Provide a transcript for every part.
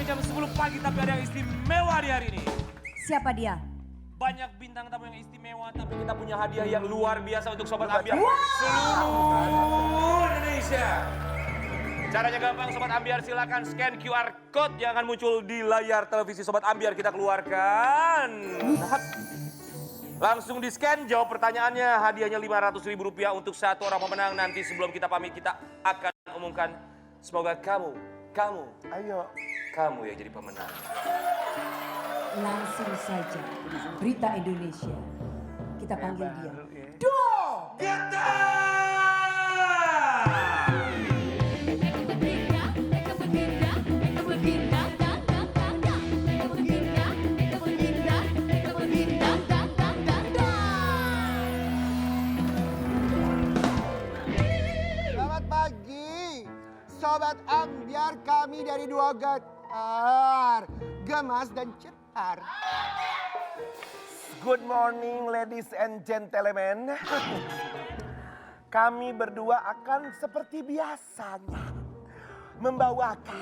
jam 10 pagi tapi ada yang istimewa di hari ini. Siapa dia? Banyak bintang tamu yang istimewa tapi kita punya hadiah yang luar biasa untuk Sobat Ambiar seluruh Indonesia. Caranya gampang Sobat Ambiar, silakan scan QR Code yang akan muncul di layar televisi Sobat Ambiar. Kita keluarkan. Langsung di scan, jawab pertanyaannya. Hadiahnya Rp500.000 untuk satu orang pemenang. Nanti sebelum kita pamit kita akan umumkan. Semoga kamu yang jadi pemenang. Langsung saja, Berita Indonesia. Kita panggil dia. Kita! Selamat pagi, Sobat Ambiar, kami dari Dua Getar, Gemas dan Cetar. Good morning ladies and gentlemen. Kami berdua akan seperti biasanya membawakan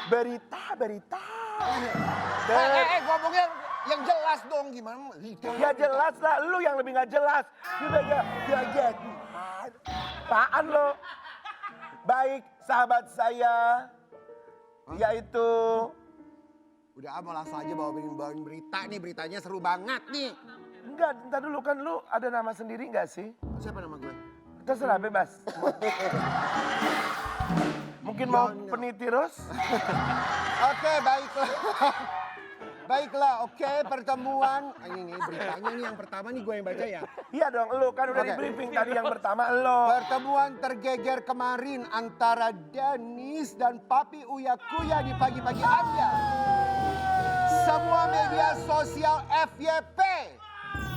berita-berita. Ngomongnya yang jelas dong, gimana? Ya jelas lah, lu yang lebih gak jelas. Udah ya. Apaan lo? Baik sahabat saya, yaitu... Udah mau langsung aja bawain berita nih, beritanya seru banget nih. Enggak, ntar dulu kan lu ada nama sendiri gak sih? Siapa nama gue? Terserah bebas. Mungkin mau Jangan. peniti Ros? Oke, baiklah. Baiklah, oke, pertemuan. Ini nih beritanya nih yang pertama nih gue yang baca ya. Iya dong, lu kan udah Oke. di briefing tadi yang pertama lo. Pertemuan tergeger kemarin antara Dennis dan Papi Uya Kuya di pagi-pagi Ambiar. Semua media sosial FYP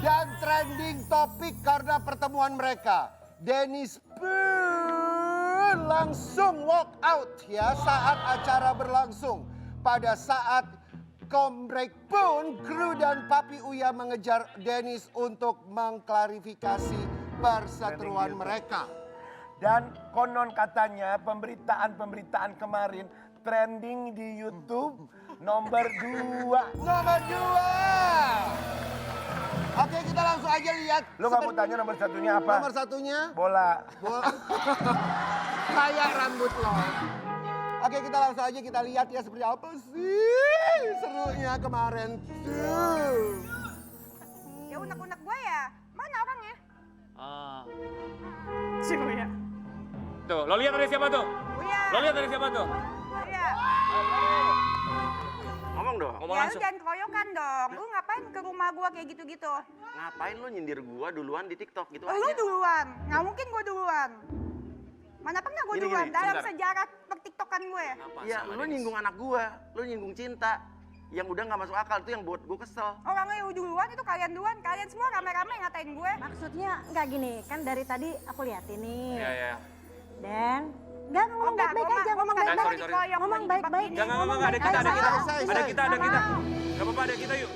dan trending topik karena pertemuan mereka. Dennis pun langsung walk out ya saat acara berlangsung. Pada saat kombrek pun kru dan Papi Uya mengejar Dennis untuk mengklarifikasi perseteruan mereka. Dan konon katanya pemberitaan kemarin trending di YouTube nomor 2. Nomor 2. Oke, kita langsung aja lihat. Lu gak mau tanya nomor satunya apa? Nomor satunya Bola. kayak rambut lo. Oke, kita langsung aja kita lihat ya seperti apa sih serunya kemarin tuh. Ya unek-unek gue ya, mana orangnya? Si Buya. Tuh, lo lihat dari siapa tuh? Buya. Lo lihat dari siapa tuh? Buya. Ngomong dong. Ngomong Ya lu langsung. jangan keroyokan dong, lu ngapain ke rumah gue kayak gitu-gitu? Ngapain lu nyindir gua duluan di TikTok gitu Lu aja? duluan, nggak mungkin gue duluan. Mana pernah gue Gini, duluan gini, dalam sebentar. sejarah pertiktokan gue? Iya, lu nyinggung anak gua, lu nyinggung cinta. Yang udah nggak masuk akal itu yang buat gua kesel. Orangnya lu duluan itu kalian duluan, kalian semua rame-rame ngatain gue. Maksudnya nggak gini, kan dari tadi aku liatin nih. Iya, iya. Dan nggak ngomong baik-baik aja, ngomong sorry, baik-baik. sorry. Ngomong baik-baik. Enggak, ngomong ada kita, ada baik-baik. kita. Selesai, Ada selesai. kita, ada kita. Gak apa-apa, ada kita yuk.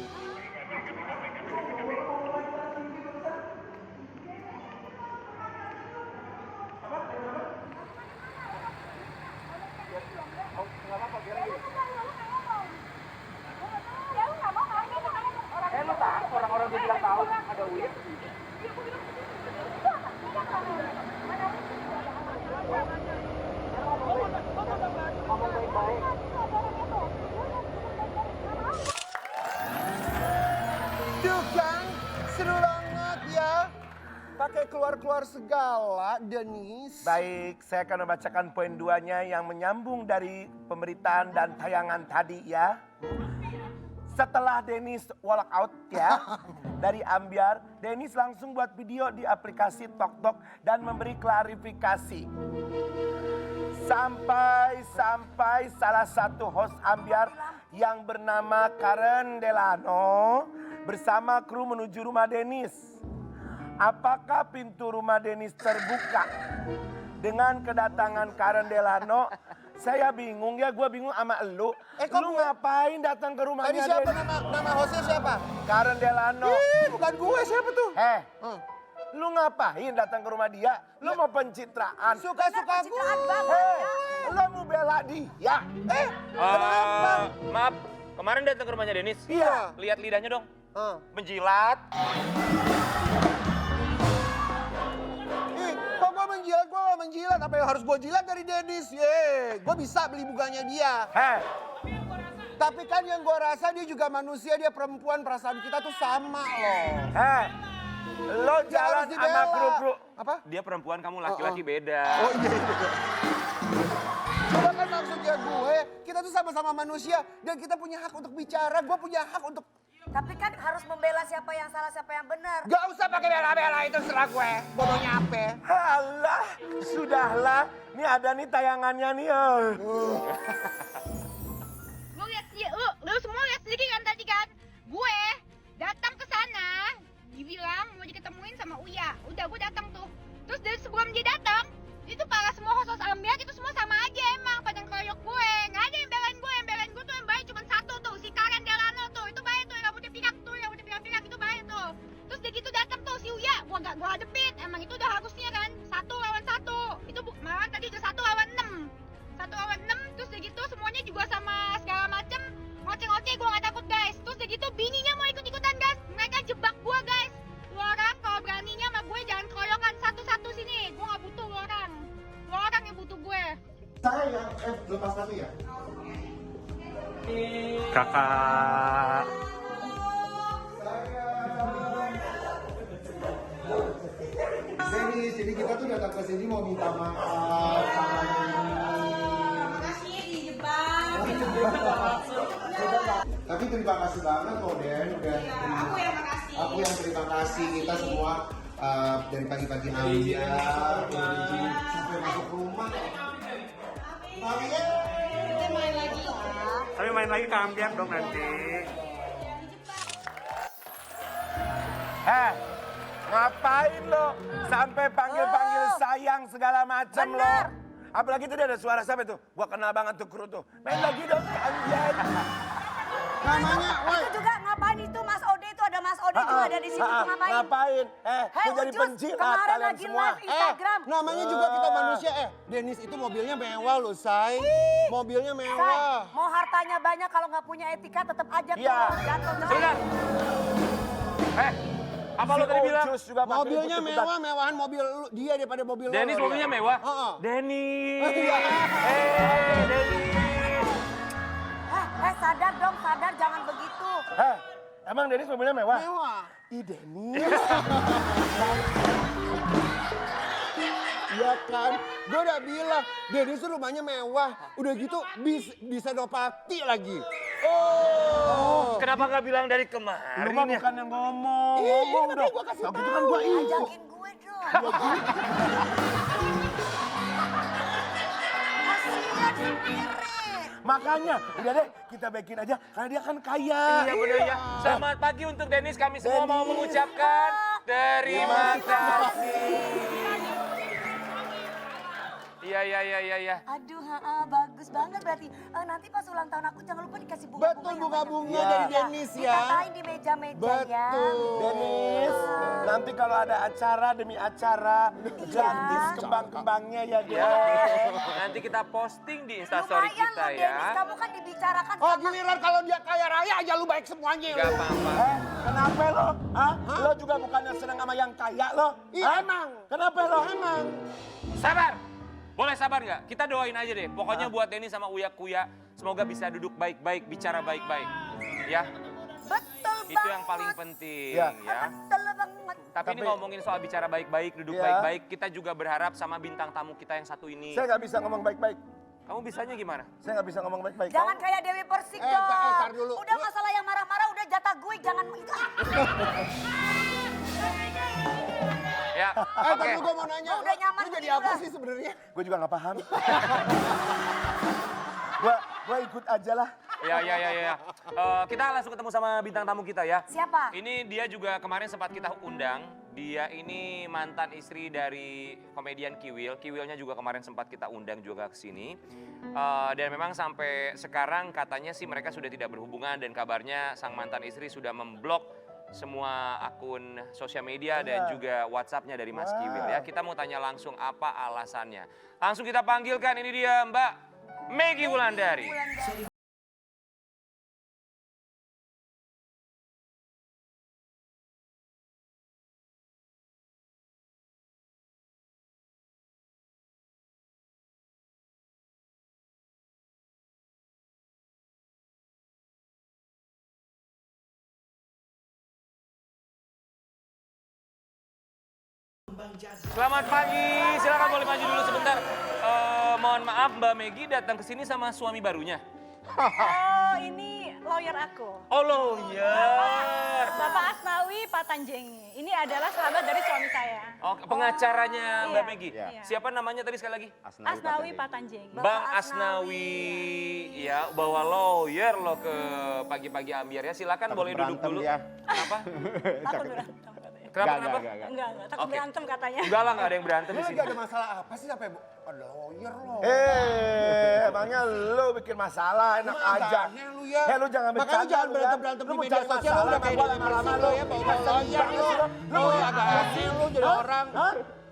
Tuh kan, seru banget ya. Pakai keluar-keluar segala, Dennis. Baik, saya akan membacakan poin 2-nya yang menyambung dari pemberitaan dan tayangan tadi ya. Setelah Dennis walk out ya dari Ambiar, Dennis langsung buat video di aplikasi TokTok dan memberi klarifikasi. Sampai salah satu host Ambiar yang bernama Karen Delano bersama kru menuju rumah Dennis. Apakah pintu rumah Dennis terbuka? Dengan kedatangan Karen Delano, saya bingung ya, gue bingung sama elu. Kok Lu ngapain datang ke Tadi rumahnya siapa Dennis? nama hostnya siapa? Karen Delano. Ih, bukan gue, siapa tuh? Eh, Lu ngapain datang ke rumah dia? Lu mau pencitraan. Suka-suka Pencitraan gue. banget. Lu mau bela dia. Maaf, kemarin datang ke rumahnya Dennis. Iya. Lihat lidahnya dong. Ah. Menjilat. Ih, kok gue menjilat? Gue gak menjilat. Apa yang harus gue jilat dari Dennis? Gue bisa beli buganya dia. Tapi kan yang gue rasa dia juga manusia, dia perempuan, perasaan kita tuh sama loh. Lo Dia jalan harus sama dibela. kru-kru. Apa? Dia perempuan, kamu laki-laki beda. Oh iya. Coba kan maksudnya gue, kita tuh sama-sama manusia dan kita punya hak untuk bicara. Gue punya hak untuk... Tapi kan harus membela siapa yang salah, siapa yang benar. Gak usah pakai bela-bela, itu serah gue. Bodohnya apa? Halah, sudahlah. Nih ada nih tayangannya nih. Lu lihat sih, lu semua lihat sendiri kan tadi kan? Gue datang ke sana, dibilang mau diketemuin sama Uya. Udah gue datang tuh. Terus dari sebelum dia datang, itu para semua host ambiar itu semua sama aja emang pada ngeroyok gue. Nggak ada yang belain gue tuh yang baik cuma satu tuh, si Karen Delano tuh. Itu baik tuh, yang rambutnya pirang tuh, yang rambutnya pirang-pirang itu baik tuh. Terus dia gitu datang tuh si Uya, gue hadepin. Emang itu udah harusnya kan, 1 lawan 1. Itu malahan tadi udah 1 lawan 6. 1 lawan 6, terus udah gitu semuanya juga sama segala macem. Ngoceh-ngoceh gue gak takut guys. Terus udah gitu bininya mau ikut-ikutan guys. Mereka jebak gue guys. Lu orang kalau beraninya sama gue jangan keroyokan satu-satu sini. Gue gak butuh lu orang. Lu orang yang butuh gue. Sayang, lepas satu ya? Kakak. Dennis, jadi kita tuh datang ke sini mau minta maaf. Tapi terima kasih banget loh Den, udah aku yang terima kasih kita semua dari pagi-pagi ambiar sampai masuk rumah. Tapi main lagi ke ambiar dong nanti. Ngapain lo? Sampai panggil-panggil sayang segala macam lo. Apalagi tadi ada suara siapa tuh? Gua kenal banget tuh kru tuh. Main lagi dong ke ambiar. Namanya, woi. Itu juga ngapain itu Mas Ode itu ada Mas Ode juga ada di sini tuh ngapain? Ngapain? Gua jadi Ucus, penjilat kemarin kalian lagi semua. live Instagram. Namanya juga kita manusia. Dennis itu mobilnya mewah loh, Say. Mobilnya Say, mewah. mau hartanya banyak kalau nggak punya etika tetap aja Iya. tuh jatuh. Sebentar. Apa lo tadi bilang? Ucus juga pakai Mobilnya ikut-ikutan. mewah, mewahan mobil dia daripada mobil lo. Dennis mobilnya mewah? Heeh. Dennis. Dennis. Sadar dong, sadar jangan begitu. Emang Dennis mobilnya mewah? Mewah. Ih Dennis. Iya kan? Gue udah bilang, Dennis tuh rumahnya mewah. Udah gitu bisa Senopati lagi. Oh. Kenapa nggak bilang dari Lu kemarin mah ya? bukan yang ngomong. Iya, Ngomong makanya dong. gua kasih Nah, gitu tahu. kan gua ikut. Ajakin gue dong. Kasihan sendiri. Makanya, udah deh kita baikin aja karena dia kan kaya. Iya bener ya. Selamat pagi untuk Dennis. Kami semua mau Dennis. mengucapkan terima kasih. Iya. Aduh, bagus banget berarti. Nanti pas ulang tahun aku jangan lupa dikasih bunga-bunga. Betul, yang bunga-bunga banyak. dari Iya, Dennis ya. Ditatain di meja-meja ya. Betul. Dennis, nanti kalau ada acara demi acara, gratis kembang-kembangnya ya dia. Nanti kita posting di Instastory Lumayan kita loh Dennis, ya. kamu kan dibicarakan Oh sama... giliran kalau dia kaya raya aja lu baik semuanya. Gak apa-apa. Kenapa lo? Lo juga bukannya senang sama yang kaya lo? Iya emang. Kenapa lo? Emang. Sabar. Boleh sabar nggak? Kita doain aja deh. Pokoknya buat Dennis sama Uya Kuya, semoga bisa duduk baik-baik, bicara baik-baik. Ya, Betul itu banget. yang paling penting Ya. ya. Betul banget. Tapi ini ngomongin soal bicara baik-baik, duduk Ya. baik-baik, kita juga berharap sama bintang tamu kita yang satu ini. Saya nggak bisa ngomong baik-baik. Kamu bisanya gimana? Saya nggak bisa ngomong baik-baik. Jangan kayak Dewi Persik dong. tar dulu. Udah masalah yang marah-marah udah jatah gue, jangan itu. Ya, Tar oke. dulu gue mau nanya. Udah nyaman Lu jadi begini apa udah. sih sebenarnya? Gue juga nggak paham. Gua ikut aja lah. Ya. Kita langsung ketemu sama bintang tamu kita ya. Siapa? Ini dia juga kemarin sempat kita undang. Dia ini mantan istri dari komedian Kiwil. Kiwilnya juga kemarin sempat kita undang juga ke sini. Dan memang sampai sekarang katanya sih mereka sudah tidak berhubungan dan kabarnya sang mantan istri sudah memblok semua akun sosial media dan juga WhatsApp-nya dari Mas Kiwil ya. Kita mau tanya langsung apa alasannya. Langsung kita panggilkan, ini dia Mbak Meggy Wulandari. Selamat pagi, silakan boleh maju dulu sebentar. Mohon maaf Mbak Meggy datang ke sini sama suami barunya. Oh, ini lawyer aku. Oh lawyer. Bapak Asnawi Patanjengi. Ini adalah sahabat dari suami saya. Oh, pengacaranya Mbak Iya, Meggy. iya. Siapa namanya tadi sekali lagi? Asnawi Patanjengi. Bang Asnawi. Ya, bawa lawyer lo ke pagi-pagi Ambiar ya. Silakan boleh duduk dulu. Kenapa? Takut berantem katanya. Kenapa? Enggak, takut Oke. berantem katanya. Enggak lah, nggak ada yang berantem di Lu sini. lagi ada masalah apa sih sampai ada lawyer lo? Emangnya lu bikin masalah enak aja. Lu ya. Lu jangan Makanya bercanda. jangan lu ya. berantem-berantem Lu di mau media cari sosial, lu masalah udah sama kayak gua di lama-lama lo ya, bawa lawyer lu. Lu agak asing lu jadi orang.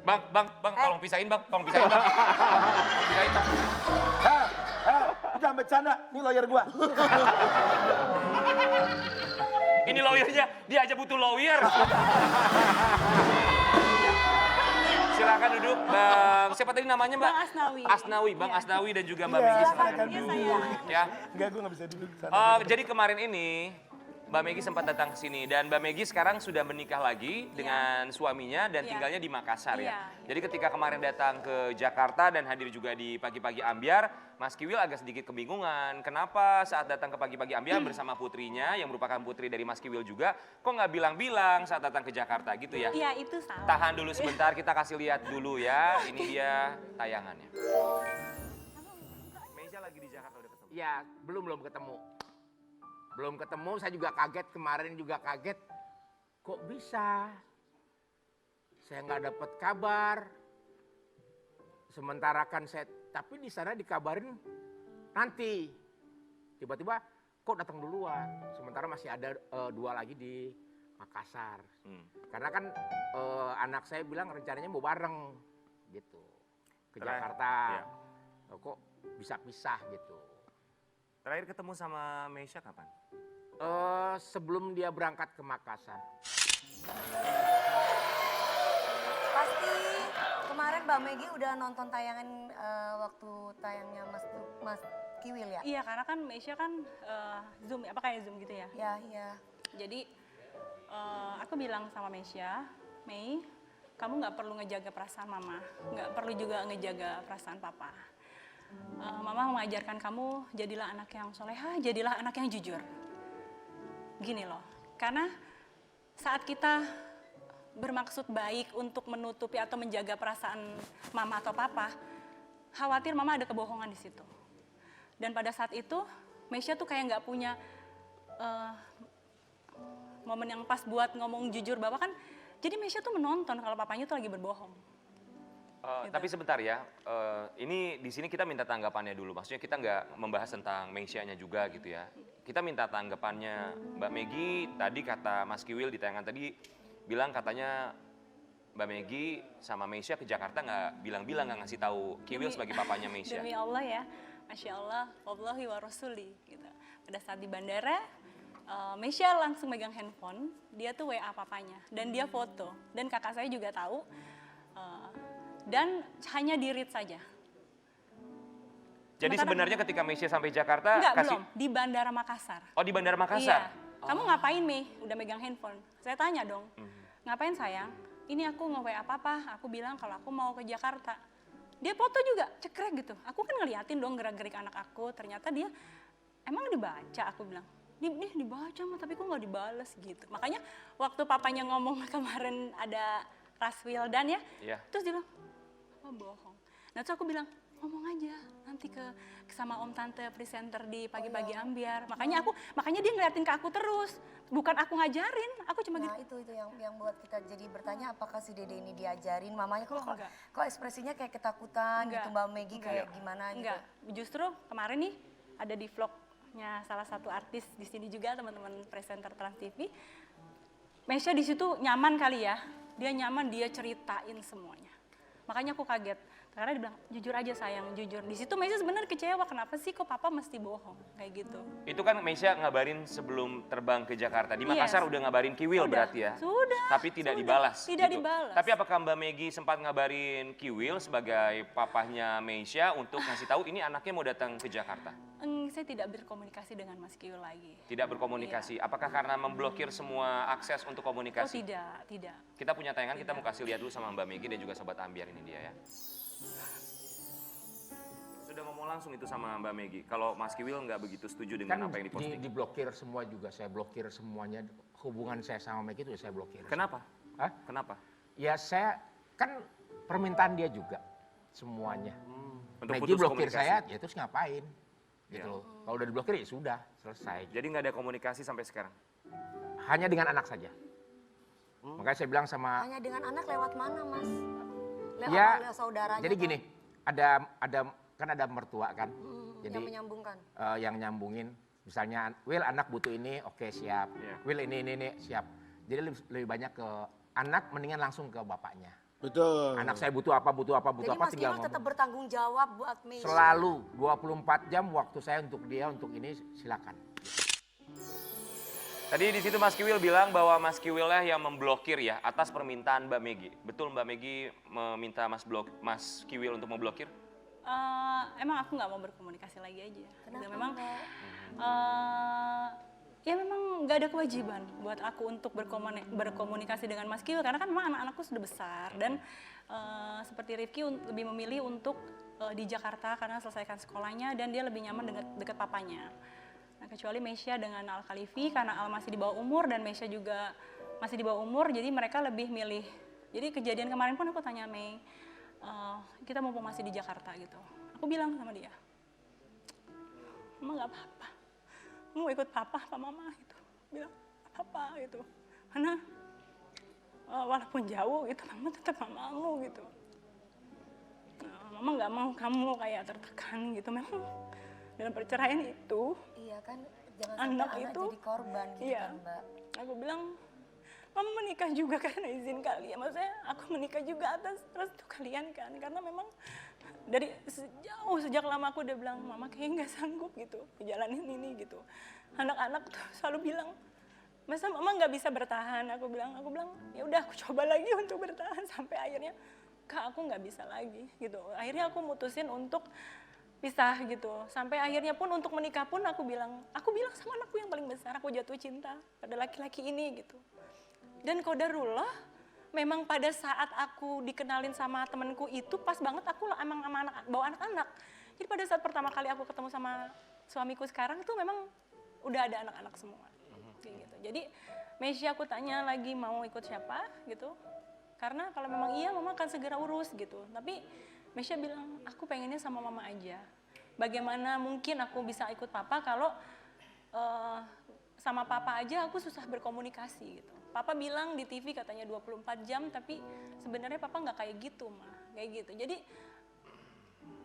Bang, tolong pisahin bang, tolong pisahin bang. Pisahin bang. Jangan bercanda, ini lawyer gua. Ini lawyernya, dia aja butuh lawyer. Silakan duduk, Bang. Siapa tadi namanya, Mbak? Bang Asnawi. Asnawi, Bang Iya. Asnawi dan juga Mbak Iya, Meggy. silakan Silakan duduk. duduk. Ya. Enggak, gua nggak bisa duduk di sana. Jadi kemarin ini Mbak Meggy sempat datang ke sini dan Mbak Meggy sekarang sudah menikah lagi dengan suaminya dan Iya. tinggalnya di Makassar ya. Iya. Jadi ketika kemarin datang ke Jakarta dan hadir juga di pagi-pagi Ambiar, Mas Kiwil agak sedikit kebingungan. Kenapa saat datang ke pagi-pagi Ambiar bersama putrinya yang merupakan putri dari Mas Kiwil juga, kok nggak bilang-bilang saat datang ke Jakarta gitu ya? Iya, itu salah. Tahan dulu sebentar, kita kasih lihat dulu ya. Ini dia tayangannya. Meja lagi di Jakarta udah ketemu. Ya, belum ketemu. Belum ketemu, saya juga kaget, kemarin juga kaget. Kok bisa? Saya nggak dapat kabar. Sementara kan saya, tapi di sana dikabarin nanti. Tiba-tiba kok datang duluan. Sementara masih ada 2 lagi di Makassar. Karena kan anak saya bilang rencananya mau bareng gitu. Ke Jakarta. Iya. Kok bisa pisah gitu. Terakhir ketemu sama Meisha kapan? Sebelum dia berangkat ke Makassar. Pasti kemarin Mbak Meggy udah nonton tayangan waktu tayangnya Mas Kiwil ya? Iya, karena kan Meisha kan Zoom, apa kayak Zoom gitu ya. Ya, iya. Jadi aku bilang sama Meisha, Mei, kamu nggak perlu ngejaga perasaan mama, nggak perlu juga ngejaga perasaan papa. Mama mengajarkan kamu jadilah anak yang soleha, jadilah anak yang jujur. Gini loh, karena saat kita bermaksud baik untuk menutupi atau menjaga perasaan mama atau papa, khawatir mama ada kebohongan di situ. Dan pada saat itu, Meisha tuh kayak nggak punya momen yang pas buat ngomong jujur bahwa kan, jadi Meisha tuh menonton kalau papanya tuh lagi berbohong. Gitu. Tapi sebentar ya, ini di sini kita minta tanggapannya dulu. Maksudnya kita nggak membahas tentang Meisha-nya juga gitu ya. Kita minta tanggapannya Mbak Meggy. Tadi kata Mas Kiwil di tayangan tadi bilang katanya Mbak Meggy sama Meisha ke Jakarta nggak bilang-bilang, nggak ngasih tahu Kiwil sebagai papanya Meisha. Demi Allah ya, Masya Allah, wallahi wa rasuli. Gitu. Pada saat di bandara, Meisha langsung megang handphone, dia tuh WA papanya. Dan dia foto, dan kakak saya juga tahu. Dan hanya di-read saja. Jadi sebenarnya ketika Meisha sampai Jakarta Enggak, belum. Di Bandara Makassar. Oh, di Bandara Makassar? Iya. Kamu ngapain, Mei? Udah megang handphone. Saya tanya dong. Ngapain, sayang? Ini aku nge-WA papa. Aku bilang kalau aku mau ke Jakarta. Dia foto juga, cekrek gitu. Aku kan ngeliatin dong gerak-gerik anak aku. Ternyata dia, emang dibaca? Aku bilang. Nih dibaca mah, tapi kok nggak dibales gitu. Makanya waktu papanya ngomong kemarin ada Raswil dan ya. Iya. Terus dia bilang, apa bohong? Nah terus aku bilang, ngomong aja nanti ke sama om tante presenter di pagi-pagi Ambiar. Makanya dia ngeliatin ke aku terus, bukan aku ngajarin, aku cuma Nah gitu. itu yang buat kita jadi bertanya apakah si Dede ini diajarin mamanya Enggak. kok ekspresinya kayak ketakutan Enggak. gitu Mbak Meggy kayak Enggak. gimana Enggak, gitu. justru kemarin nih ada di vlognya salah satu artis di sini juga teman-teman presenter Trans TV. Mesya di situ nyaman kali ya. Dia nyaman, dia ceritain semuanya. Makanya aku kaget. Karena dia bilang, jujur aja sayang, jujur. Di situ Mesya sebenarnya kecewa, kenapa sih kok papa mesti bohong, kayak gitu. Itu kan Mesya ngabarin sebelum terbang ke Jakarta. Di Yes. Makassar udah ngabarin Kiwil Sudah, berarti ya? sudah, Tapi tidak sudah. dibalas? Tidak gitu. dibalas. Tapi apakah Mbak Megi sempat ngabarin Kiwil sebagai papahnya Mesya untuk ngasih tahu ini anaknya mau datang ke Jakarta? Saya tidak berkomunikasi dengan Mas Kiwil lagi. Tidak berkomunikasi. Apakah karena memblokir semua akses untuk Oh komunikasi? tidak. Kita punya tayangan, kita mau kasih lihat dulu sama Mbak Megi dan juga Sobat Ambiar, ini dia ya. Sudah ngomong langsung itu sama Mbak Megi, kalau Mas Kiwil nggak begitu setuju dengan apa yang diposting. Diblokir semua juga, saya blokir semuanya. Hubungan saya sama Megi itu saya blokir. Kenapa? Hah? Kenapa? Ya saya, kan permintaan dia juga semuanya. Untuk Megi putus blokir komunikasi. saya, ya terus ngapain? Gitu Ya. loh. Kalau udah diblokir ya sudah, selesai. Jadi nggak ada komunikasi sampai sekarang? Hanya dengan anak saja. Makanya saya bilang sama, Hanya dengan anak lewat mana, Mas? Lewat ya, lewat saudaranya. jadi kah? gini, kan ada mertua kan. Jadi Yang menyambungkan. yang nyambungin, misalnya Will anak butuh ini, oke siap. Iya. Will ini siap. Jadi lebih banyak ke anak, mendingan langsung ke bapaknya. Betul. Anak saya butuh apa, Jadi Mas tinggal Kiwil tetap ngomong. bertanggung jawab buat Mesya. Selalu 24 jam waktu saya untuk dia, untuk ini silakan. Tadi di situ Mas Kiwil bilang bahwa Mas Kiwil lah yang memblokir ya atas permintaan Mbak Megi. Betul Mbak Megi meminta Mas Kiwil untuk memblokir? Emang aku nggak mau berkomunikasi lagi aja. Kenapa Dan memang enggak? ya memang nggak ada kewajiban buat aku untuk berkomunikasi dengan Mas Kiwil karena kan memang anak-anakku sudah besar dan seperti Rifki lebih memilih untuk di Jakarta karena selesaikan sekolahnya dan dia lebih nyaman dekat papanya. Nah, kecuali Mesya dengan Al Khalifi karena Al masih di bawah umur dan Mesya juga masih di bawah umur, jadi mereka lebih milih. Jadi kejadian kemarin pun aku tanya Mei, kita mumpung masih di Jakarta gitu. Aku bilang sama dia, Mama nggak apa-apa, mau ikut papa apa mama gitu. Bilang nggak apa-apa gitu, karena walaupun jauh gitu, mama tetap mamamu gitu. Mama nggak mau kamu kayak tertekan gitu, memang dalam perceraian itu. Iya kan, jangan Anak sampai anak itu, jadi korban gitu iya. kan, Mbak. Aku bilang, Mama menikah juga karena izin kalian. Maksudnya aku menikah juga atas restu kalian kan. Karena memang dari sejak lama aku udah bilang, Mama kayaknya nggak sanggup gitu ngejalanin ini gitu. Anak-anak tuh selalu bilang, masa Mama nggak bisa bertahan? Aku bilang, ya udah aku coba lagi untuk bertahan sampai akhirnya, Kak aku nggak bisa lagi gitu. Akhirnya aku mutusin untuk pisah gitu. Sampai akhirnya pun untuk menikah pun aku bilang sama anakku yang paling besar, aku jatuh cinta pada laki-laki ini gitu. Dan qadarullah, memang pada saat aku dikenalin sama temenku itu pas banget aku emang sama bawa anak-anak. Jadi pada saat pertama kali aku ketemu sama suamiku sekarang tuh memang udah ada anak-anak semua. Kayak gitu. Jadi Mesya aku tanya lagi mau ikut siapa gitu. Karena kalau memang iya mama akan segera urus gitu. Tapi Mesya bilang, aku pengennya sama mama aja. Bagaimana mungkin aku bisa ikut papa kalau sama papa aja aku susah berkomunikasi gitu. Papa bilang di TV katanya 24 jam, tapi sebenarnya papa nggak kayak gitu, Ma. Kayak gitu. Jadi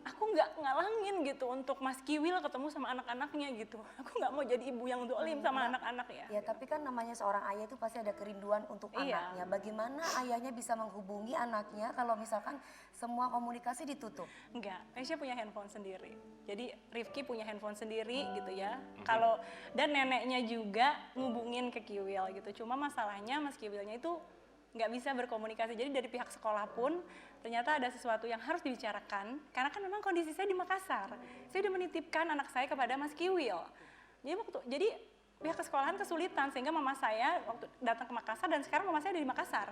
aku nggak ngalangin gitu untuk Mas Kiwil ketemu sama anak-anaknya gitu. Aku nggak mau jadi ibu yang dolim sama anak-anak ya. Ya tapi kan namanya seorang ayah itu pasti ada kerinduan untuk Iya. anaknya. Bagaimana ayahnya bisa menghubungi anaknya kalau misalkan semua komunikasi ditutup? Enggak, Mesya punya handphone sendiri. Jadi Rifki punya handphone sendiri gitu ya. Kalau dan neneknya juga ngubungin ke Kiwil gitu. Cuma masalahnya Mas Kiwilnya itu nggak bisa berkomunikasi. Jadi dari pihak sekolah pun ternyata ada sesuatu yang harus dibicarakan. Karena kan memang kondisi saya di Makassar. Saya udah menitipkan anak saya kepada Mas Kiwil. Jadi pihak sekolahan kesulitan sehingga mama saya waktu datang ke Makassar dan sekarang mama saya ada di Makassar.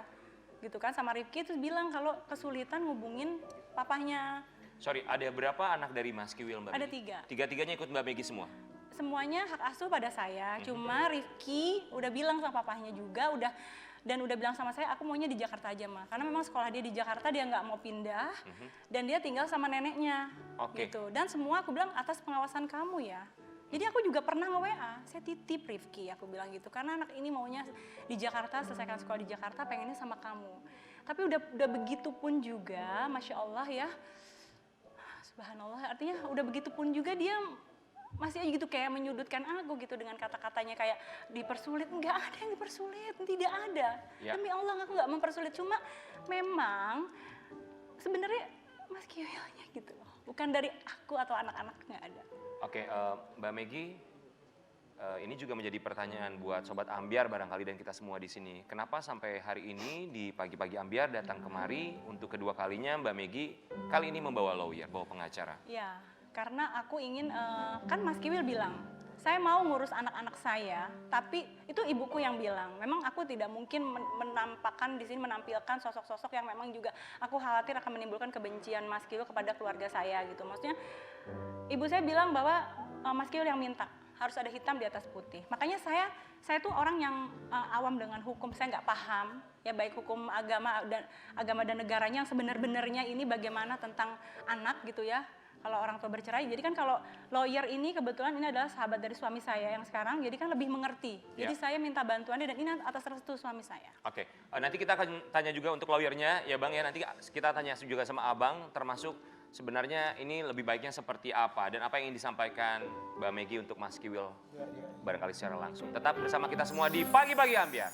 Gitu kan sama Rifki terus bilang kalau kesulitan ngubungin papahnya. Sorry, ada berapa anak dari Mas Kiwil Mbak Ada Megi? 3. Tiga-tiganya ikut Mbak Megi semua? Semuanya hak asuh pada saya, cuma Rifki udah bilang sama papahnya juga, dan udah bilang sama saya, aku maunya di Jakarta aja mah, karena memang sekolah dia di Jakarta, dia nggak mau pindah, dan dia tinggal sama neneknya, Oke. gitu. Dan semua aku bilang atas pengawasan kamu ya. Jadi aku juga pernah nge-WA, saya titip Rifki, aku bilang gitu, karena anak ini maunya di Jakarta, selesaikan sekolah di Jakarta, pengennya sama kamu. Tapi udah begitu pun juga, Masya Allah ya, Subhanallah, artinya udah begitu pun juga dia masih aja gitu kayak menyudutkan aku gitu dengan kata-katanya kayak dipersulit. Nggak ada yang dipersulit, tidak ada. Ya. Demi Allah aku nggak mempersulit, cuma memang sebenarnya Mas Kiwilnya gitu loh. Bukan dari aku atau anak-anak, nggak ada. Oke, Mbak Megi, ini juga menjadi pertanyaan buat Sobat Ambyar barangkali dan kita semua di sini. Kenapa sampai hari ini di pagi-pagi Ambyar datang kemari untuk kedua kalinya Mbak Megi kali ini membawa lawyer, bawa pengacara? Ya, karena aku ingin, kan Mas Kiwil bilang, saya mau ngurus anak-anak saya, tapi itu ibuku yang bilang, memang aku tidak mungkin menampakkan di sini, menampilkan sosok-sosok yang memang juga aku khawatir akan menimbulkan kebencian Mas Kiwil kepada keluarga saya gitu. Maksudnya, ibu saya bilang bahwa Mas Kiwil yang minta, harus ada hitam di atas putih. Makanya saya tuh orang yang awam dengan hukum, saya nggak paham ya baik hukum agama dan negaranya yang sebenar-benarnya ini bagaimana tentang anak gitu ya. Kalau orang tua bercerai, jadi kan kalau lawyer ini kebetulan ini adalah sahabat dari suami saya yang sekarang, jadi kan lebih mengerti. Jadi saya minta bantuannya dan ini atas restu suami saya. Oke, nanti kita akan tanya juga untuk lawyernya ya Bang ya, nanti kita tanya juga sama Abang termasuk sebenarnya ini lebih baiknya seperti apa dan apa yang ingin disampaikan Mbak Megi untuk Mas Kiwil barangkali secara langsung. Tetap bersama kita semua di Pagi-Pagi Ambyar.